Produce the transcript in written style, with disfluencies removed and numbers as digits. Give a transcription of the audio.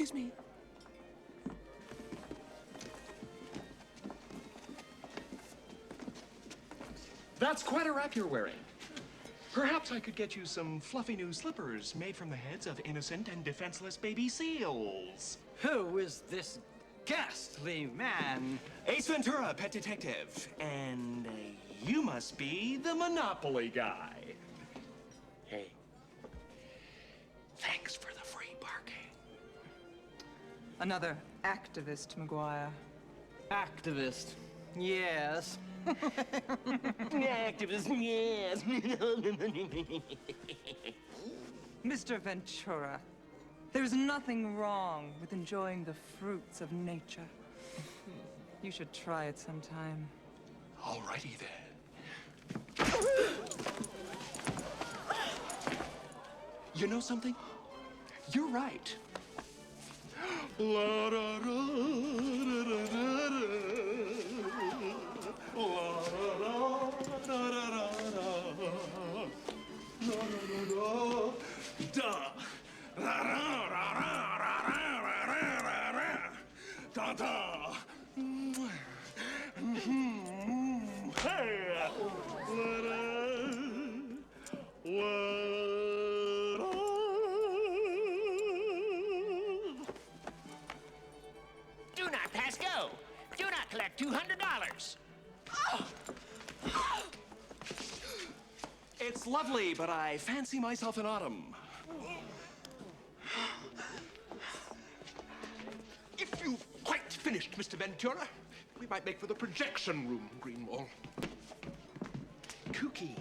Excuse me. That's quite a wrap you're wearing. Perhaps I could get you some fluffy new slippers made from the heads of innocent and defenseless baby seals. Who is this ghastly man? Ace Ventura, pet detective. And you must be the Monopoly guy. Hey, thanks for the free parking. Another activist, McGuire. Activist. Yes. Activist, yes. Mr. Ventura, there's nothing wrong with enjoying the fruits of nature. You should try it sometime. Alrighty then. You know something? You're right. La da da da da da. La da da da da da. Da da da da da. Hey. Do not pass go. Do not collect $200. It's lovely, but I fancy myself in autumn. If you've quite finished, Mr. Ventura, we might make for the projection room, Greenwall. Kooky.